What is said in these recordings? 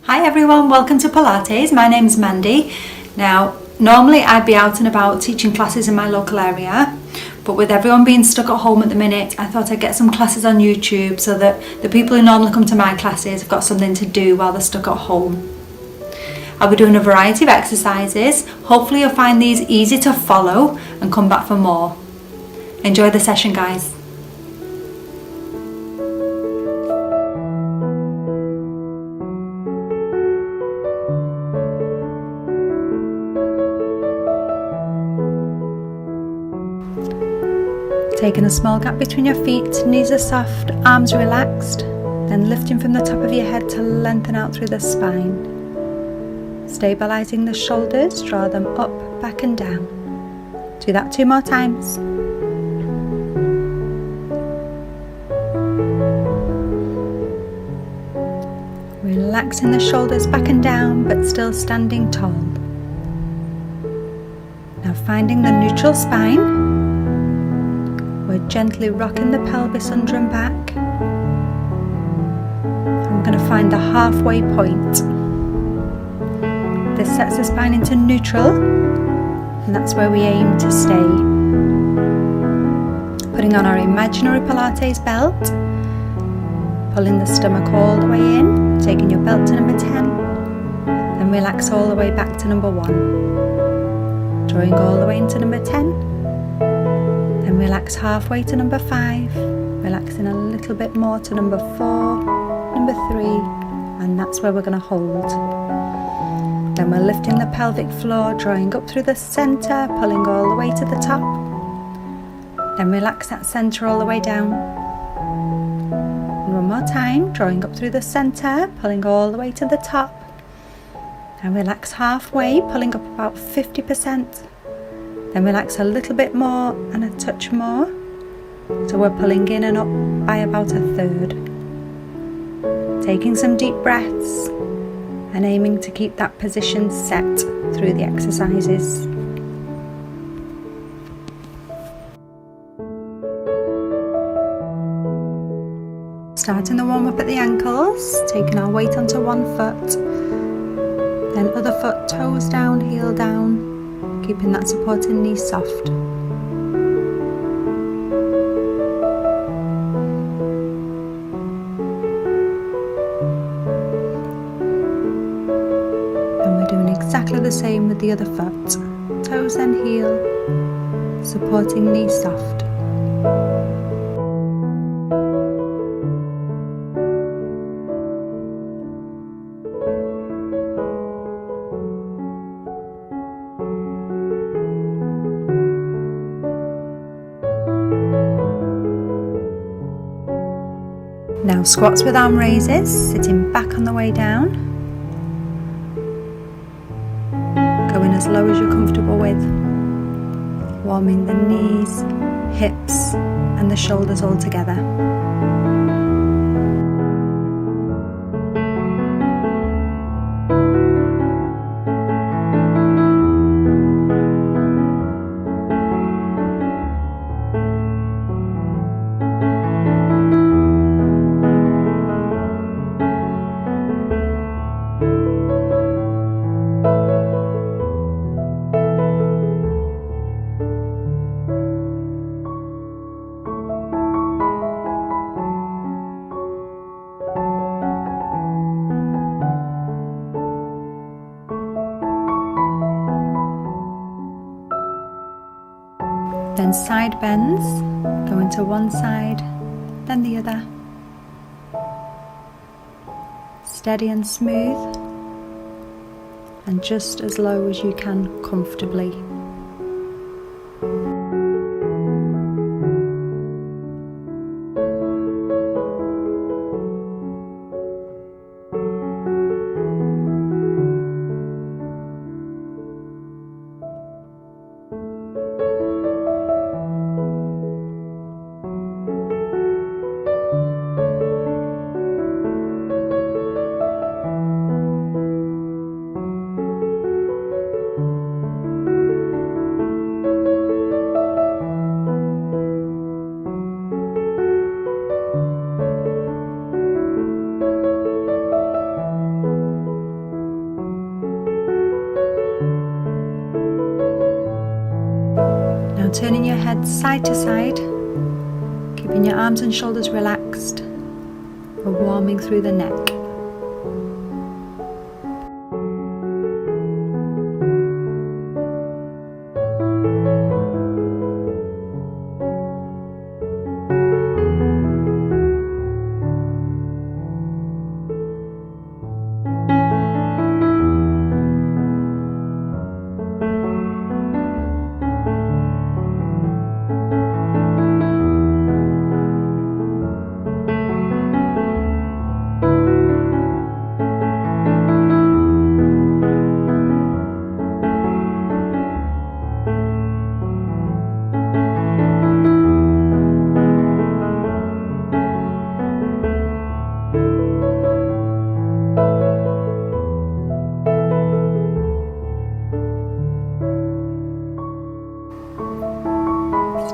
Hi everyone, welcome to Pilates. My name's Mandy. Now, normally I'd be out and about teaching classes in my local area, but with everyone being stuck at home at the minute, I thought I'd get some classes on YouTube so that the people who normally come to my classes have got something to do while they're stuck at home. I'll be doing a variety of exercises. Hopefully you'll find these easy to follow and come back for more. Enjoy the session, guys. Taking a small gap between your feet, knees are soft, arms relaxed, then lifting from the top of your head to lengthen out through the spine. Stabilising the shoulders, draw them up, back and down. Do that 2 more times. Relaxing the shoulders back and down, but still standing tall. Now finding the neutral spine. We're gently rocking the pelvis under and back. And we're going to find the halfway point. This sets the spine into neutral, and that's where we aim to stay. Putting on our imaginary Pilates belt, pulling the stomach all the way in, taking your belt to number 10, then relax all the way back to number 1. Drawing all the way into number 10. Then relax halfway to number 5, relaxing a little bit more to number 4, number 3, and that's where we're going to hold. Then we're lifting the pelvic floor, drawing up through the centre, pulling all the way to the top. Then relax that centre all the way down. And one more time, drawing up through the centre, pulling all the way to the top. And relax halfway, pulling up about 50%. Then relax a little bit more and a touch more. So we're pulling in and up by about 1/3. Taking some deep breaths and aiming to keep that position set through the exercises. Starting the warm up at the ankles, taking our weight onto one foot, then other foot, toes down, heel down. Keeping that supporting knee soft. And we're doing exactly the same with the other foot. Toes and heel, supporting knee soft. Now squats with arm raises, sitting back on the way down. Going as low as you're comfortable with. Warming the knees, hips and the shoulders all together. Then side bends, going to one side, then the other. Steady and smooth, and just as low as you can comfortably. head side to side, keeping your arms and shoulders relaxed, and warming through the neck.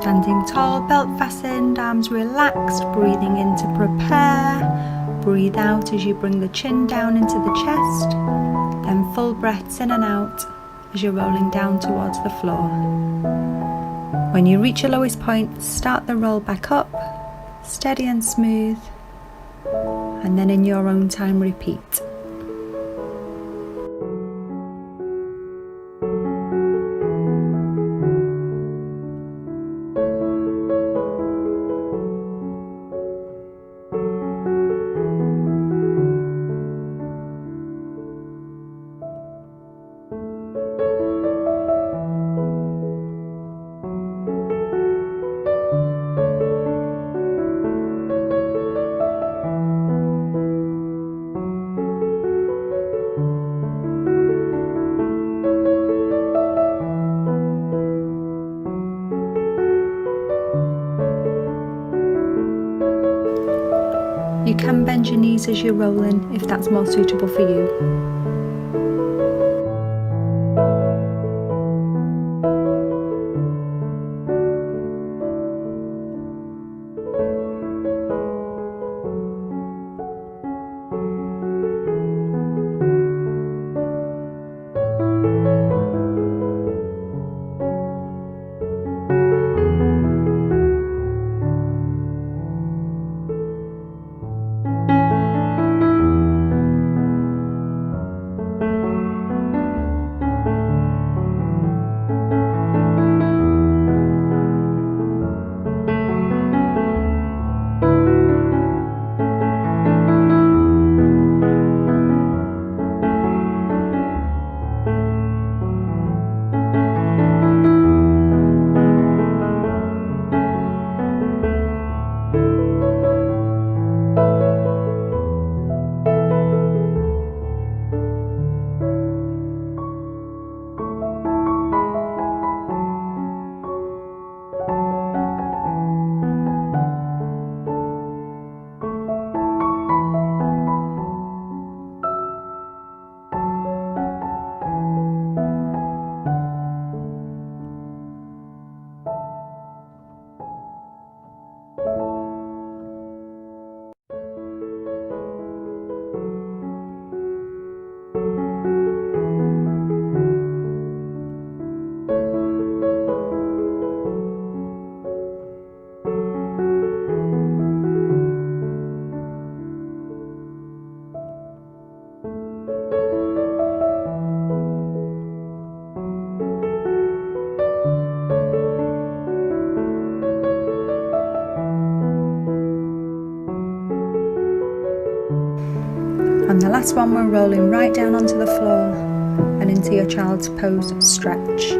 Standing tall, belt fastened, arms relaxed, breathing in to prepare. Breathe out as you bring the chin down into the chest, then full breaths in and out as you're rolling down towards the floor. When you reach your lowest point, start the roll back up, steady and smooth, and then in your own time repeat. You can bend your knees as you're rolling if that's more suitable for you. On the last one, we're rolling right down onto the floor and into your child's pose stretch.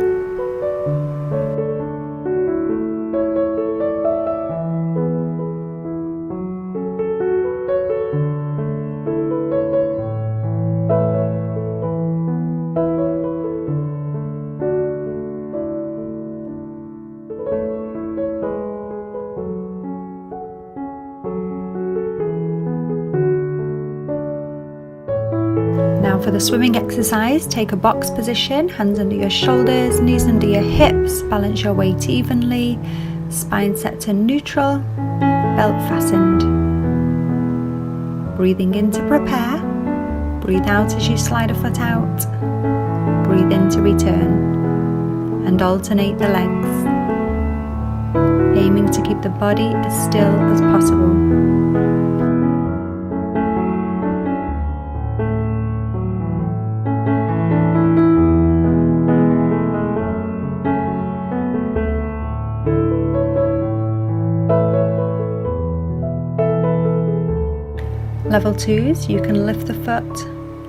Now for the swimming exercise, take a box position, hands under your shoulders, knees under your hips, balance your weight evenly, spine set to neutral, belt fastened. Breathing in to prepare, breathe out as you slide a foot out, breathe in to return, and alternate the legs. aiming to keep the body as still as possible. Level 2s, you can lift the foot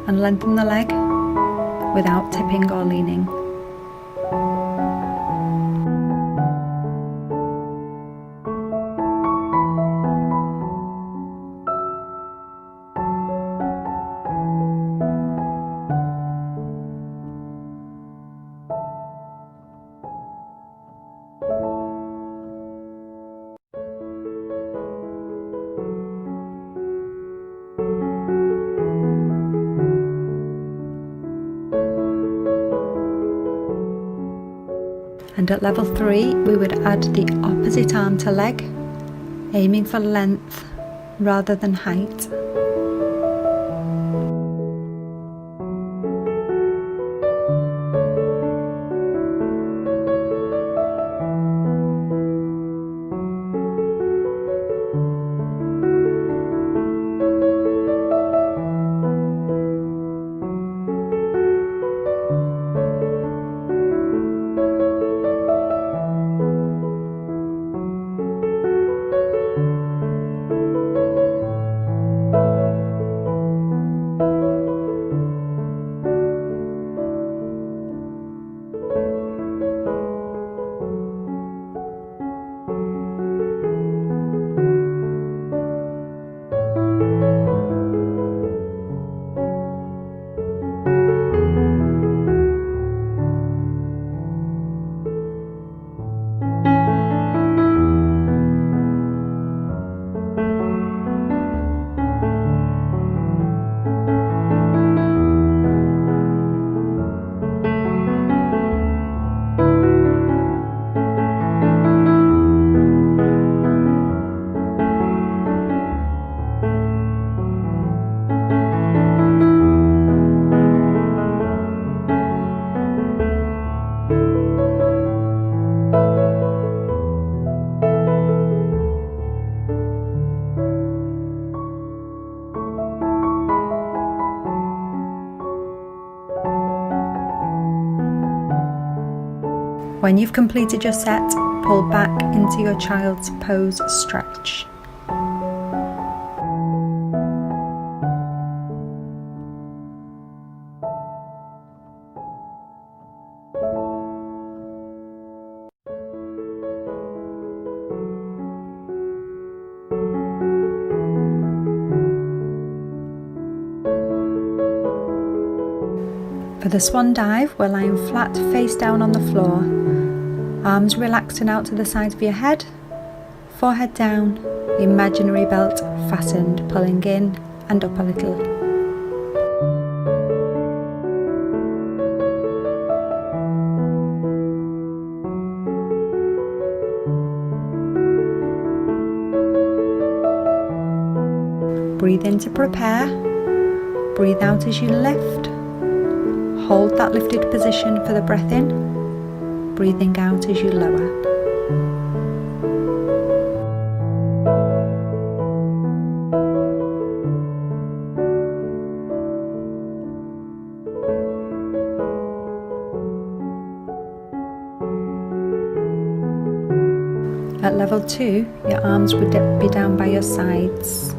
and lengthen the leg without tipping or leaning. And at level 3, we would add the opposite arm to leg, aiming for length rather than height. When you've completed your set, pull back into your child's pose stretch. For the swan dive, we're lying flat face down on the floor, arms relaxing out to the sides of your head, forehead down, the imaginary belt fastened, pulling in and up a little. Breathe in to prepare, breathe out as you lift. Hold that lifted position for the breath in, breathing out as you lower. At level 2, your arms would be down by your sides.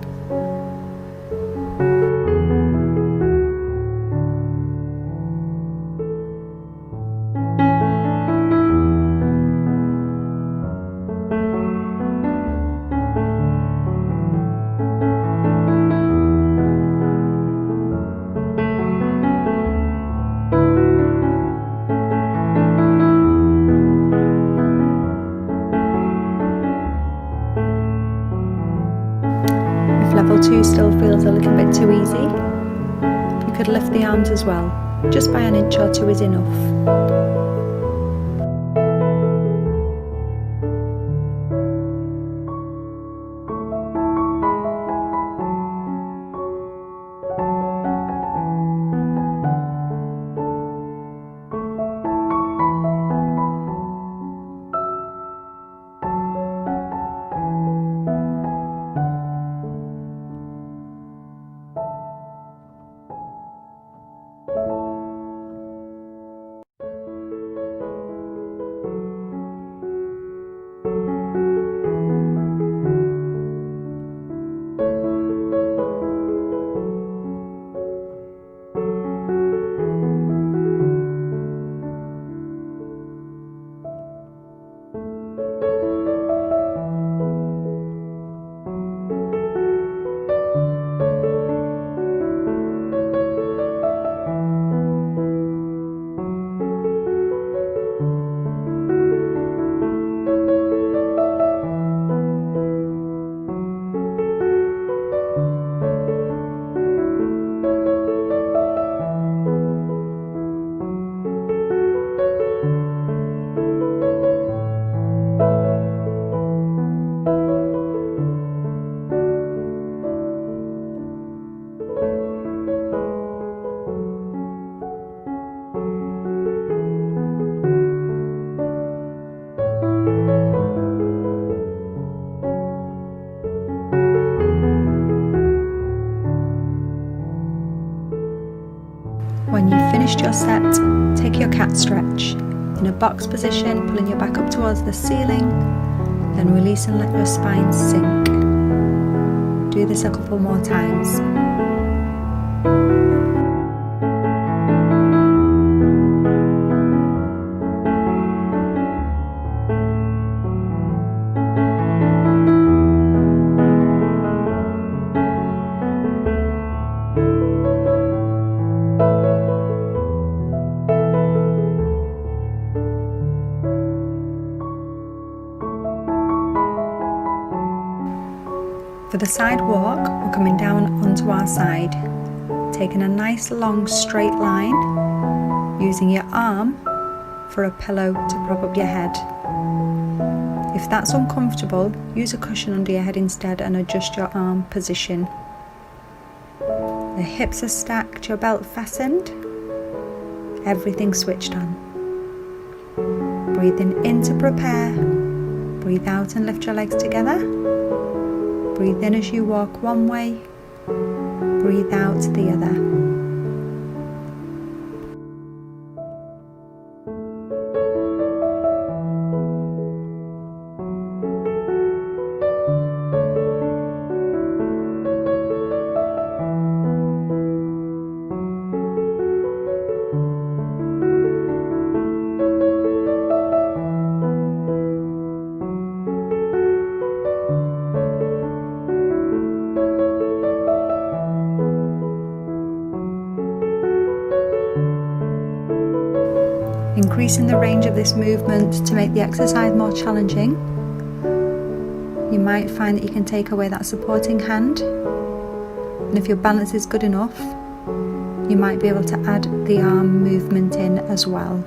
Level 2 still feels a little bit too easy. You could lift the arms as well, just by an inch or two is enough. finished your set, take your cat stretch. In a box position, pulling your back up towards the ceiling, then release and let your spine sink. Do this a couple more times. For the side walk, we're coming down onto our side, taking a nice long straight line, using your arm for a pillow to prop up your head. If that's uncomfortable, use a cushion under your head instead and adjust your arm position. The hips are stacked, your belt fastened, everything switched on. Breathing in to prepare, breathe out and lift your legs together. Breathe in as you walk one way, breathe out the other. Increasing the range of this movement to make the exercise more challenging. You might find that you can take away that supporting hand, and if your balance is good enough, you might be able to add the arm movement in as well.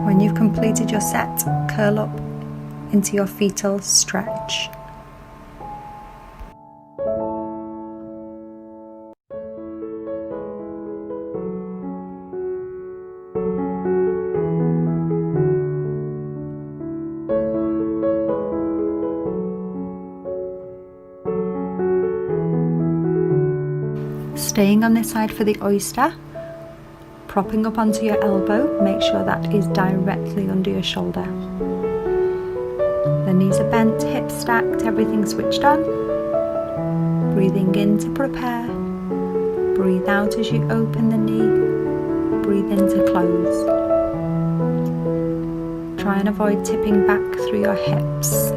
When you've completed your set, curl up into your fetal stretch. Staying on this side for the oyster, propping up onto your elbow, make sure that is directly under your shoulder. The knees are bent, hips stacked, everything switched on. Breathing in to prepare, breathe out as you open the knee, breathe in to close. Try and avoid tipping back through your hips.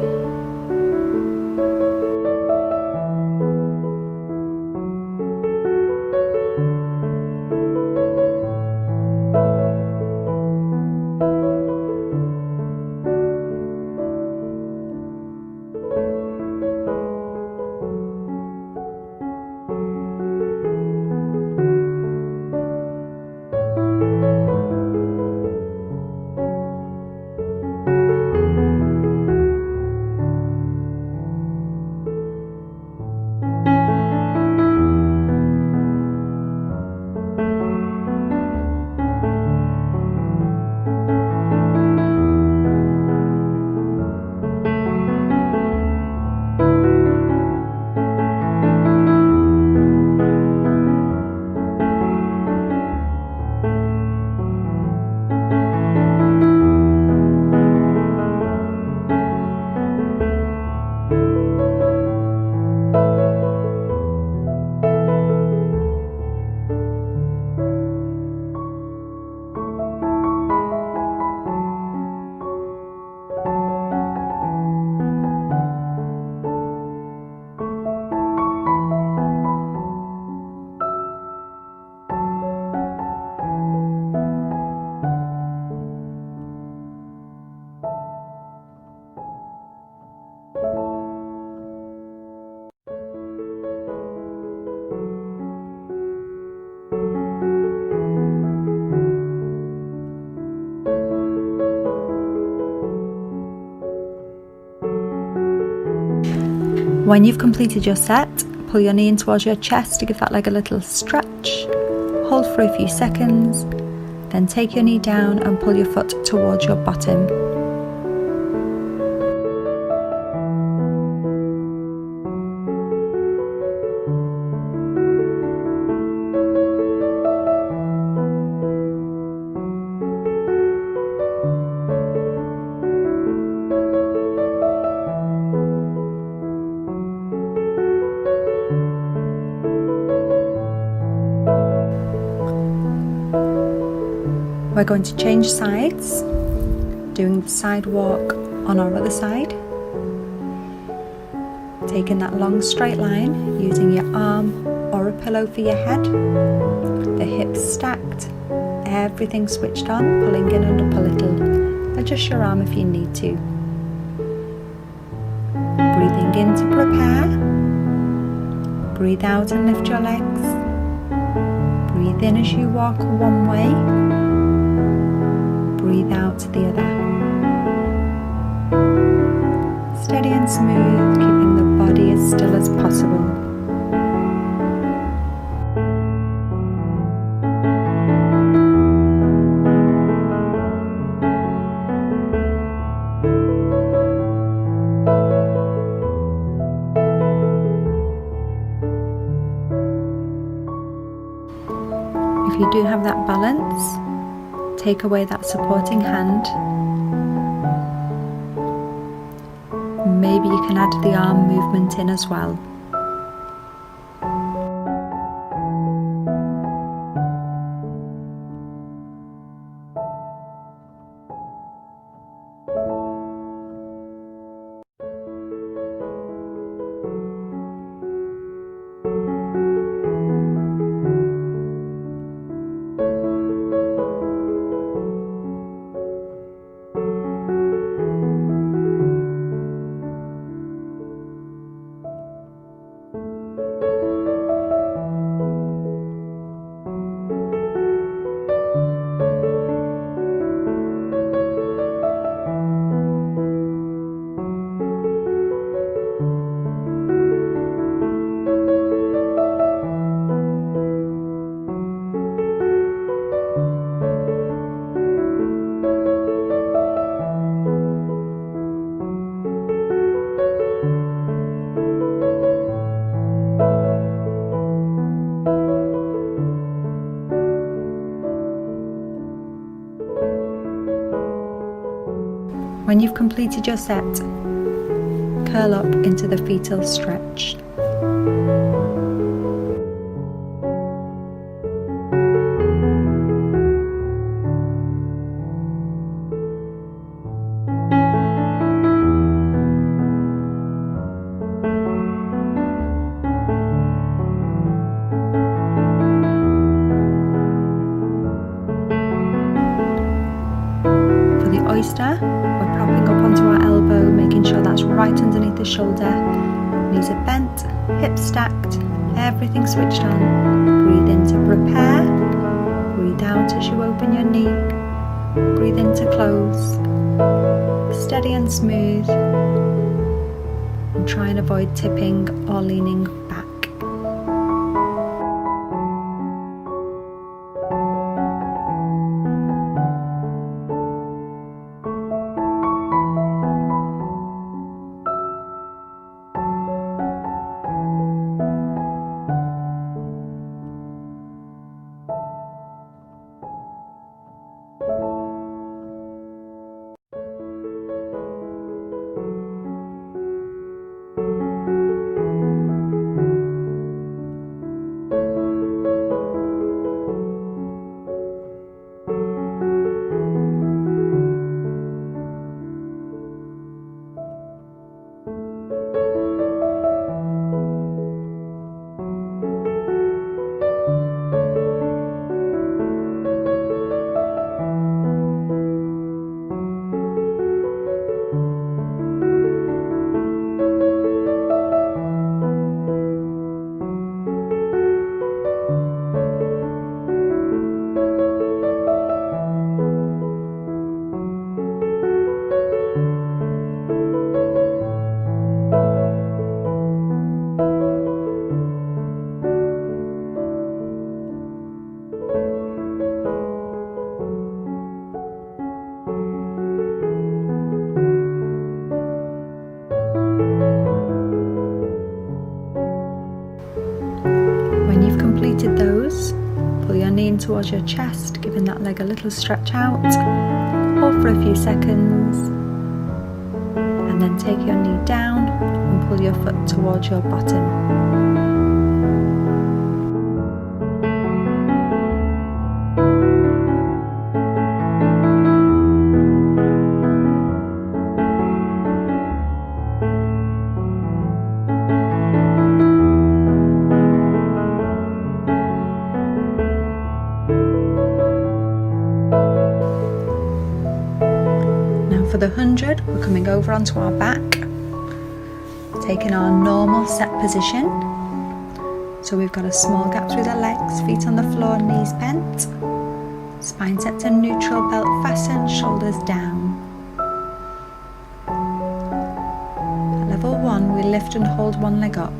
When you've completed your set, pull your knee in towards your chest to give that leg a little stretch. Hold for a few seconds, then take your knee down and pull your foot towards your bottom. We're going to change sides, doing the side walk on our other side. Taking that long straight line, using your arm or a pillow for your head. The hips stacked, everything switched on, pulling in and up a little. Adjust your arm if you need to. Breathing in to prepare. Breathe out and lift your legs. Breathe in as you walk one way. Breathe out to the other. Steady and smooth, keeping the body as still as possible. If you do have that balance, take away that supporting hand. Maybe you can add the arm movement in as well. When you've completed your set, curl up into the fetal stretch. For the oyster, we're propping up onto our elbow, making sure that's right underneath the shoulder. Knees are bent, hips stacked, everything switched on. Breathe in to prepare. Breathe out as you open your knee. Breathe in to close. Steady and smooth. And try and avoid tipping or leaning back. completed those, pull your knee in towards your chest, giving that leg a little stretch out. Hold for a few seconds, and then take your knee down and pull your foot towards your bottom. For the 100, we're coming over onto our back, taking our normal set position. So we've got a small gap through the legs, feet on the floor, knees bent, spine set to neutral, belt fastened, shoulders down. At level 1, we lift and hold one leg up.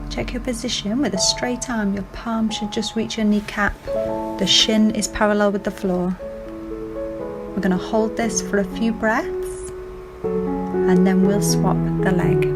Check your position with a straight arm, your palm should just reach your kneecap, the shin is parallel with the floor. We're going to hold this for a few breaths and then we'll swap the leg.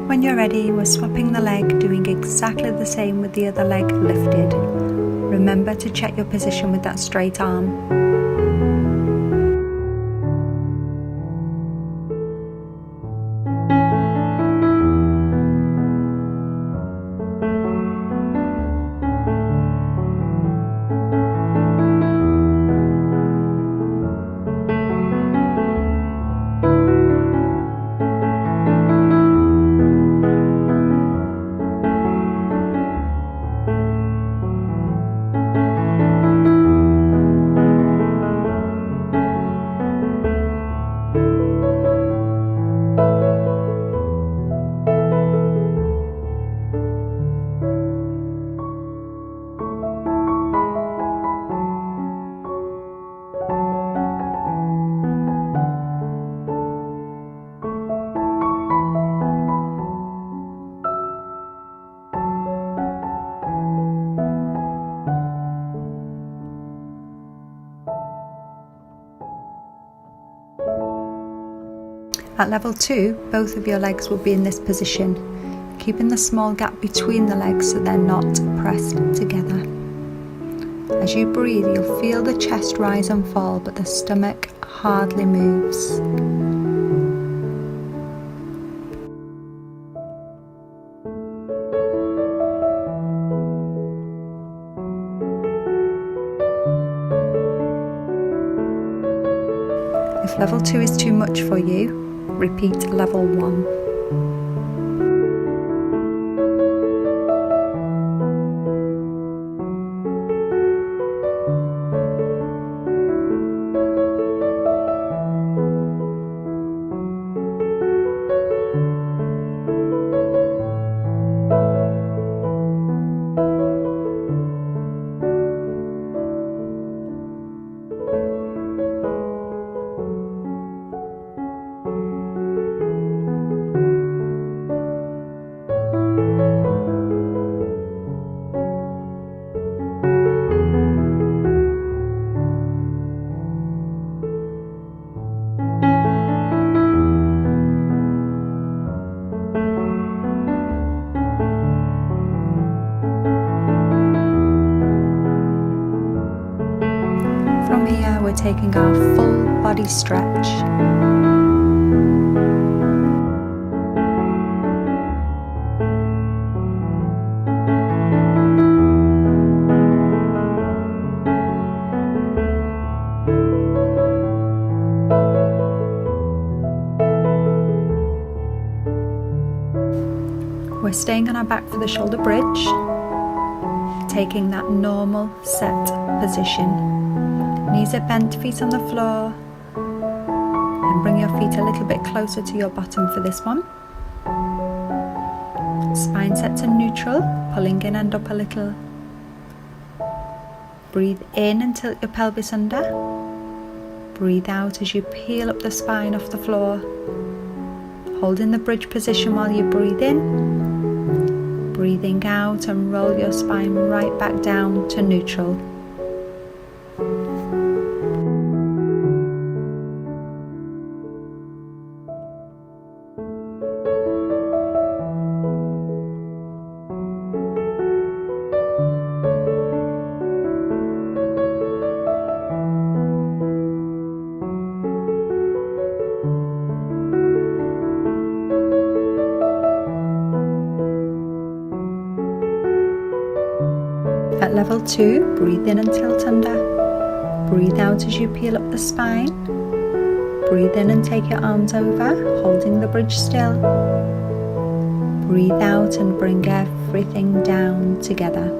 When you're ready, we're swapping the leg, doing exactly the same with the other leg lifted. Remember to check your position with that straight arm. At level 2, both of your legs will be in this position, keeping the small gap between the legs so they're not pressed together. As you breathe, you'll feel the chest rise and fall, but the stomach hardly moves. If level 2 is too much for you, repeat level 1. From here, we're taking our full body stretch. We're staying on our back for the shoulder bridge, taking that normal set position. Knees are bent, feet on the floor, and bring your feet a little bit closer to your bottom for this one. Spine set to neutral, pulling in and up a little. Breathe in and tilt your pelvis under. Breathe out as you peel up the spine off the floor. Holding the bridge position while you breathe in. Breathing out and roll your spine right back down to neutral. At level 2, breathe in and tilt under. Breathe out as you peel up the spine. Breathe in and take your arms over, holding the bridge still. Breathe out and bring everything down together.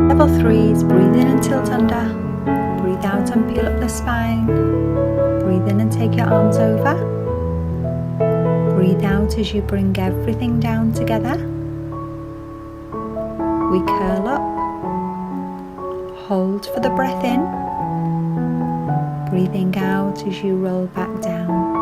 Level 3 is breathe in and tilt under. Breathe out and peel up the spine. Breathe in and take your arms over. Breathe out as you bring everything down together. We curl up. Hold for the breath in. Breathing out as you roll back down.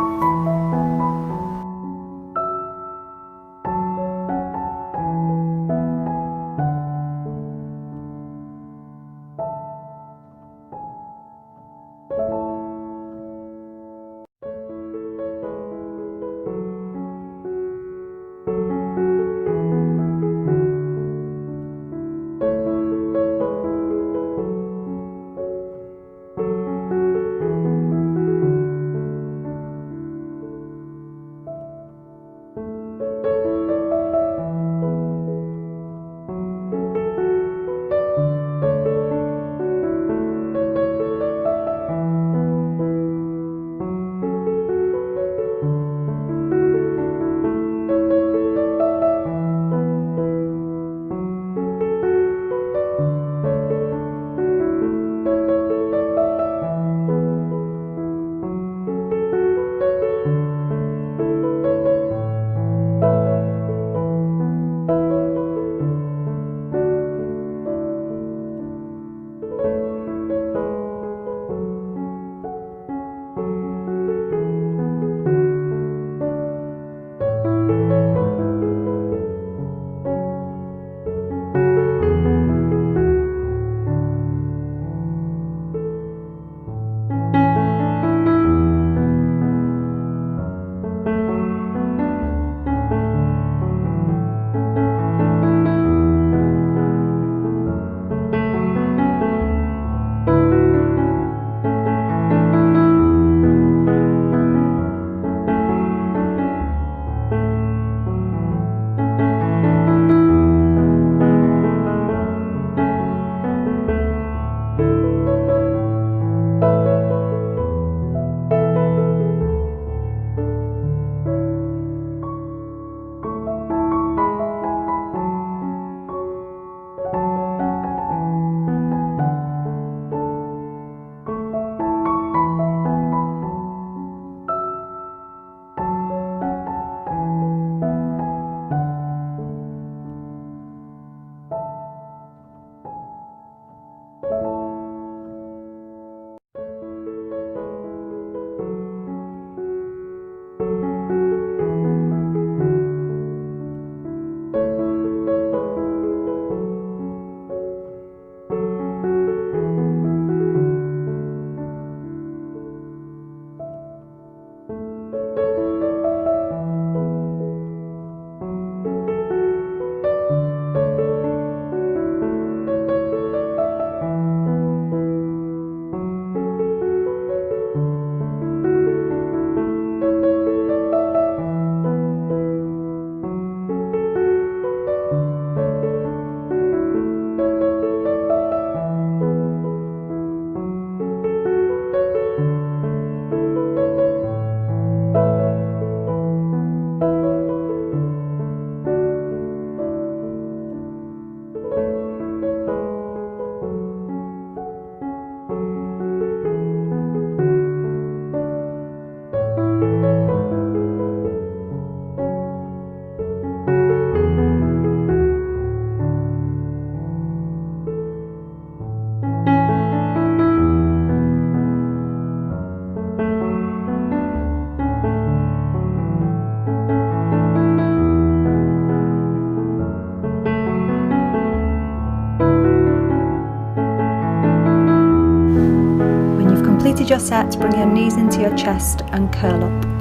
your set, bring your knees into your chest and curl up.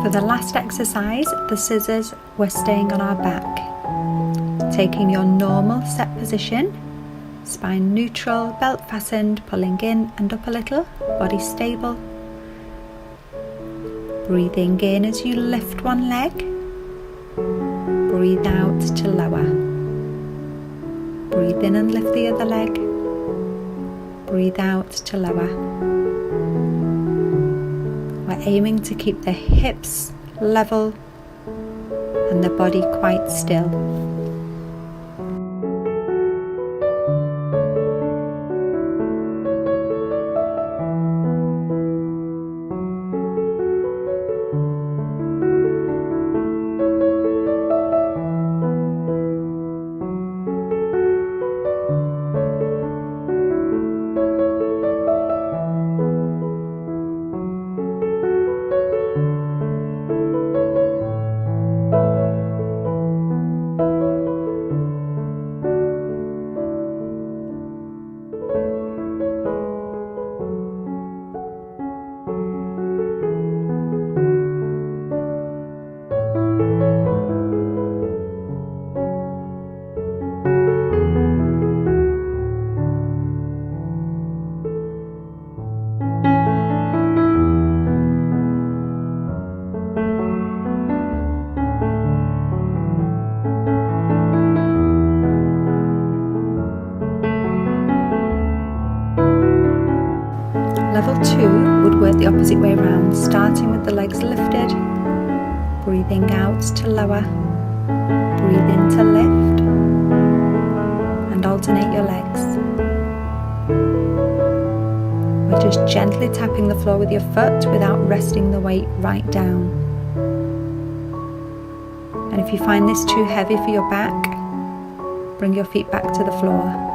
For the last exercise, the scissors, we're staying on our back. Taking your normal set position, spine neutral, belt fastened, pulling in and up a little, body stable. Breathing in as you lift one leg, breathe out to lower. Breathe in and lift the other leg, breathe out to lower. We're aiming to keep the hips level and the body quite still. Level 2 would work the opposite way around, starting with the legs lifted, breathing out to lower, breathe in to lift, and alternate your legs. We're just gently tapping the floor with your foot without resting the weight right down. And if you find this too heavy for your back, bring your feet back to the floor.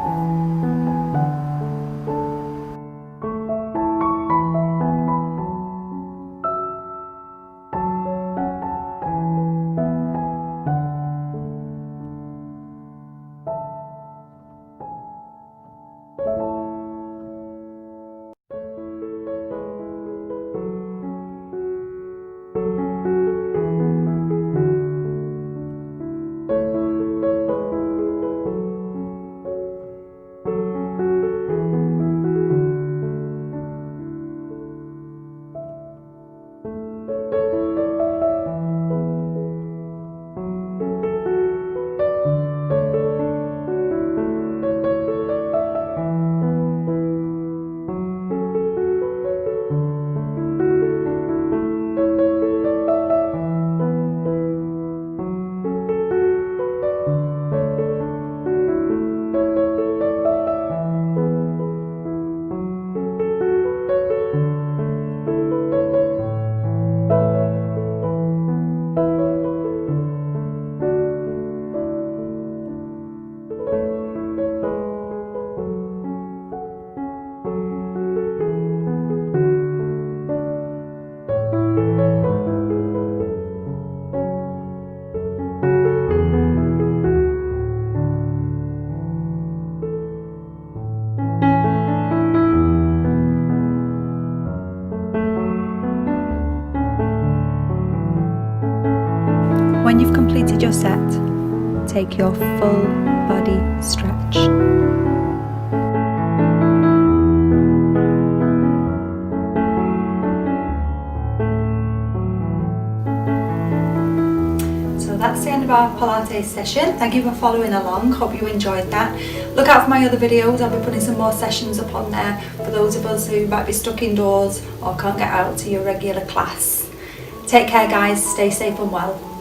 When you've completed your set, take your full body stretch. So that's the end of our Pilates session. Thank you for following along. Hope you enjoyed that. Look out for my other videos. I'll be putting some more sessions up on there for those of us who might be stuck indoors or can't get out to your regular class. Take care guys, stay safe and well.